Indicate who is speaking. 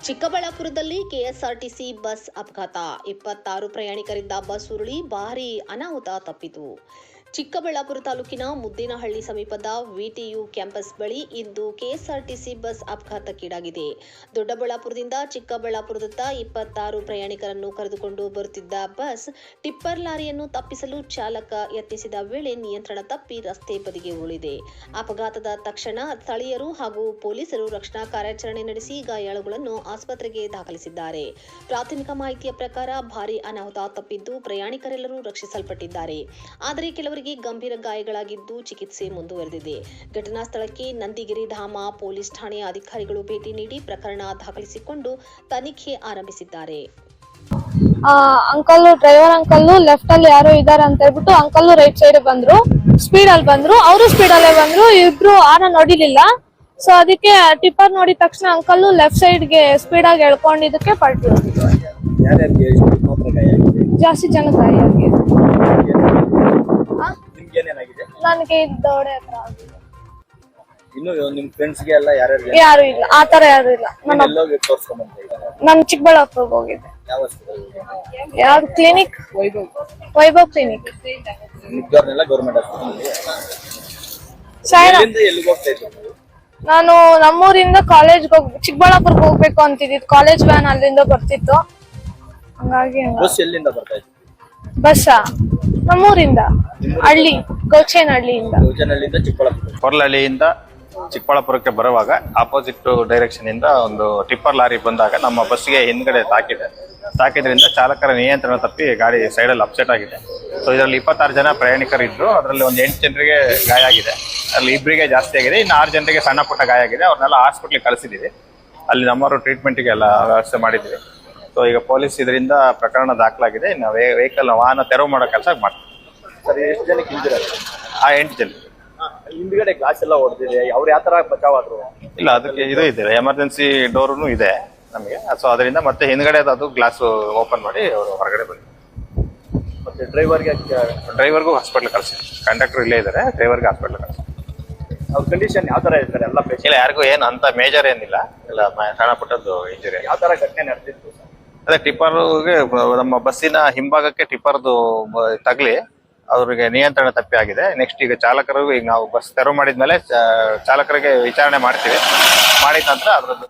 Speaker 1: ಚಿಕ್ಕಬಳ್ಳಾಪುರದಲ್ಲಿ KSRTC bus ಅಪಘಾತ 26 ಪ್ರಯಾಣಿಕರಿಂದ bus ಉರುಳಿ ಭಾರೀ ಅನಾಹುತ ತಪ್ಪಿತು. ಚಿಕ್ಕಬಳ್ಳಾಪುರ ತಾಲೂಕಿನ ಮುದ್ದೇನಹಳ್ಳಿ ಸಮೀಪದ ವಿಟಿಯು ಕ್ಯಾಂಪಸ್ ಬಳಿ ಇಂದು ಕೆಎಸ್ಆರ್ಟಿಸಿ ಬಸ್ ಅಪಘಾತಕ್ಕೀಡಾಗಿದೆ. ದೊಡ್ಡಬಳ್ಳಾಪುರದಿಂದ ಚಿಕ್ಕಬಳ್ಳಾಪುರದತ್ತ 26 ಪ್ರಯಾಣಿಕರನ್ನು ಕರೆದುಕೊಂಡು ಬರುತ್ತಿದ್ದ ಬಸ್ ಟಿಪ್ಪರ್ ಲಾರಿಯನ್ನು ತಪ್ಪಿಸಲು ಚಾಲಕ ಯತ್ನಿಸಿದ ವೇಳೆ ನಿಯಂತ್ರಣ ತಪ್ಪಿ ರಸ್ತೆ ಬದಿಗೆ ಉರುಳಿದೆ. ಅಪಘಾತದ ತಕ್ಷಣ ಸ್ಥಳೀಯರು ಹಾಗೂ ಪೊಲೀಸರು ರಕ್ಷಣಾ ಕಾರ್ಯಾಚರಣೆ ನಡೆಸಿ ಗಾಯಾಳುಗಳನ್ನು ಆಸ್ಪತ್ರೆಗೆ ದಾಖಲಿಸಿದ್ದಾರೆ. ಪ್ರಾಥಮಿಕ ಮಾಹಿತಿಯ ಪ್ರಕಾರ ಭಾರೀ ಅನಾಹುತ ತಪ್ಪಿದ್ದು ಪ್ರಯಾಣಿಕರೆಲ್ಲರೂ ರಕ್ಷಿಸಲ್ಪಟ್ಟಿದ್ದಾರೆ. ಆದರೆ ಕೆಲವರಿಗೆ ಗಂಭೀರ ಗಾಯಗಳಾಗಿದ್ದು ಚಿಕಿತ್ಸೆ ಮುಂದುವರೆದಿದೆ. ಘಟನಾ ಸ್ಥಳಕ್ಕೆ ನಂದಿಗಿರಿ ಧಾಮ ಪೊಲೀಸ್ ಠಾಣೆಯ ಅಧಿಕಾರಿಗಳು ಭೇಟಿ ನೀಡಿ ಪ್ರಕರಣ ದಾಖಲಿಸಿಕೊಂಡು ತನಿಖೆ ಆರಂಭಿಸಿದ್ದಾರೆ.
Speaker 2: ಡ್ರೈವರ್ ಅಂಕಲ್ ಲೆಫ್ಟ್ ಅಲ್ಲಿ ಯಾರೋ ಇದಾರೆ ಅಂತ ಹೇಳ್ಬಿಟ್ಟು ಅಂಕಲ್ ರೈಟ್ ಸೈಡ್ ಬಂದ್ರು, ಸ್ಪೀಡ್ ಅಲ್ಲಿ ಬಂದ್ರು, ಅವರು ಸ್ಪೀಡ್ ಅಲ್ಲೇ ಬಂದ್ರು. ಇಬ್ರು ಆನ ನೋಡಿಲಿಲ್ಲ. ಸೊ ಅದಕ್ಕೆ ಟಿಪ್ಪರ್ ನೋಡಿದ ತಕ್ಷಣ ಅಂಕಲ್ ಲೆಫ್ಟ್ ಸೈಡ್ ಗೆ ಸ್ಪೀಡ್ ಆಗಿ ಎಳ್ಕೊಂಡಿದ್ದಕ್ಕೆ ಪಲ್ಟಿ ಹೋಗಿದ್ರು. ಜಾಸ್ತಿ ಜನ ಗಾಯ ಆಗಿದೆ. ನನಗೆ ದೌಡೆ ಹತ್ರ ಆಗಿದೆ.
Speaker 3: ನಿಮ್ ಫ್ರೆಂಡ್ಸ್ ಗೆ ಎಲ್ಲ
Speaker 2: ಯಾರು ಇಲ್ಲ, ಆತರ ಯಾರು ಇಲ್ಲ. ನಾನು ಚಿಕ್ಕಬಳ್ಳಾಪುರ ಹೋಗಿದ್ದೆ. ಯಾವ್ದು ಕ್ಲಿನಿಕ್? ವೈಭವ್ ಕ್ಲಿನಿಕ್. ನಾನು ನಮ್ಮೂರಿಂದ ಕಾಲೇಜ್ ಚಿಕ್ಕಬಳ್ಳಾಪುರಕ್ಕೆ ಹೋಗ್ಬೇಕು ಅಂತಿದ್ದು. ಕಾಲೇಜ್ ವ್ಯಾನ್ ಅಲ್ಲಿಂದ ಬರ್ತಿತ್ತು. ಹಂಗಾಗಿ ಬಸ್ ನಮ್ಮೂರಿಂದ ಹಳ್ಳಿ ಗೌಚೇನಹಳ್ಳಿಯಿಂದ
Speaker 4: ಕೊರ್ಲಹಳ್ಳಿಯಿಂದ ಚಿಕ್ಕಬಳ್ಳಾಪುರಕ್ಕೆ ಬರುವಾಗ ಆಪೋಸಿಟ್ ಡೈರೆಕ್ಷನ್ ಇಂದ ಒಂದು ಟಿಪ್ಪರ್ ಲಾರಿ ಬಂದಾಗ ನಮ್ಮ ಬಸ್ಗೆ ಹಿಂದ್ಗಡೆ ತಾಕಿದ್ರಿಂದ ಚಾಲಕರ ನಿಯಂತ್ರಣ ತಪ್ಪಿ ಗಾಡಿ ಸೈಡಲ್ಲಿ ಅಪ್ಸೆಟ್ ಆಗಿದೆ. ಸೊ ಇದರಲ್ಲಿ 26 ಜನ ಪ್ರಯಾಣಿಕರಿದ್ರು. ಅದರಲ್ಲಿ ಒಂದು 8 ಜನರಿಗೆ ಗಾಯ ಆಗಿದೆ. ಅಲ್ಲಿ ಇಬ್ಬರಿಗೆ ಜಾಸ್ತಿ ಆಗಿದೆ. ಇನ್ನು 6 ಜನರಿಗೆ ಸಣ್ಣ ಪುಟ್ಟ ಗಾಯ ಆಗಿದೆ. ಅವ್ರನ್ನೆಲ್ಲ ಹಾಸ್ಪಿಟ್ಲಿಗೆ ಕಳಿಸಿದ್ದೀವಿ. ಅಲ್ಲಿ ನಮ್ಮವರು ಟ್ರೀಟ್ಮೆಂಟ್ಗೆ ಎಲ್ಲ ವ್ಯವಸ್ಥೆ ಮಾಡಿದ್ದೀವಿ. ಸೊ ಈಗ ಪೊಲೀಸ್ ಇದರಿಂದ ಪ್ರಕರಣ ದಾಖಲಾಗಿದೆ. ಇನ್ನು ವೆಹಿಕಲ್ ವಾಹನ ತೆರವು ಮಾಡೋ ಕೆಲಸ ಮಾಡ್ತೀವಿ.
Speaker 3: ಸರ್, ಎಷ್ಟು ಜನಕ್ಕೆ ಹಿಂದಿರೋದು?
Speaker 4: 8 ಜನ.
Speaker 3: ಹಿಂದ್ಗಡೆ ಗ್ಲಾಸ್ ಎಲ್ಲ ಹೊಡೆದಿದೆ. ಅವ್ರು ಯಾವ ತರ ಬಚಾವ್ ಆದ್ರು?
Speaker 4: ಇಲ್ಲ, ಅದಕ್ಕೆ ಇದು ಇದೆ, ಎಮರ್ಜೆನ್ಸಿ ಡೋರ್ನು ಇದೆ ನಮಗೆ. ಸೊ ಅದರಿಂದ ಮತ್ತೆ ಹಿಂದ್ಗಡೆ ಅದು ಗ್ಲಾಸ್ ಓಪನ್ ಮಾಡಿ ಅವರು ಹೊರಗಡೆ ಬಂದಿದ್ದಾರೆ.
Speaker 3: ಮತ್ತೆ
Speaker 4: ಡ್ರೈವರ್ಗೂ ಹಾಸ್ಪಿಟ್ಲ್ ಕಳಿಸಿ. ಕಂಡಕ್ಟರ್ ಇಲ್ಲೇ ಇದ್ದಾರೆ, ಡ್ರೈವರ್ಗೆ ಹಾಸ್ಪಿಟ್ಲ್ ಕಳಿಸಿ.
Speaker 3: ಅವ್ರ ಕಂಡೀಷನ್ ಯಾವ ತರ ಇರ್ತಾರೆ? ಎಲ್ಲ
Speaker 4: ಇಲ್ಲ, ಯಾರಿಗೂ ಏನು ಅಂತ ಮೇಜರ್ ಏನಿಲ್ಲ. ಇಲ್ಲ, ಸಣ್ಣ ಪುಟ್ಟದ್ದು ಇಂಜುರಿ.
Speaker 3: ಯಾವ ತರ ಘಟನೆ ನಡೆದಿತ್ತು?
Speaker 4: ಅದೇ ಟಿಪ್ಪರ್ಗೆ ನಮ್ಮ ಬಸ್ಸಿನ ಹಿಂಭಾಗಕ್ಕೆ ಟಿಪ್ಪರ್ದು ತಗಲಿ ಅವ್ರಿಗೆ ನಿಯಂತ್ರಣ ತಪ್ಪಿ ಆಗಿದೆ. ನೆಕ್ಸ್ಟ್ ಈಗ ಚಾಲಕರು, ಈಗ ನಾವು ಬಸ್ ತೆರವು ಮಾಡಿದ್ಮೇಲೆ ಚಾಲಕರಿಗೆ ವಿಚಾರಣೆ ಮಾಡ್ತೀವಿ. ಮಾಡಿದ ನಂತರ ಅದ್ರದ್ದು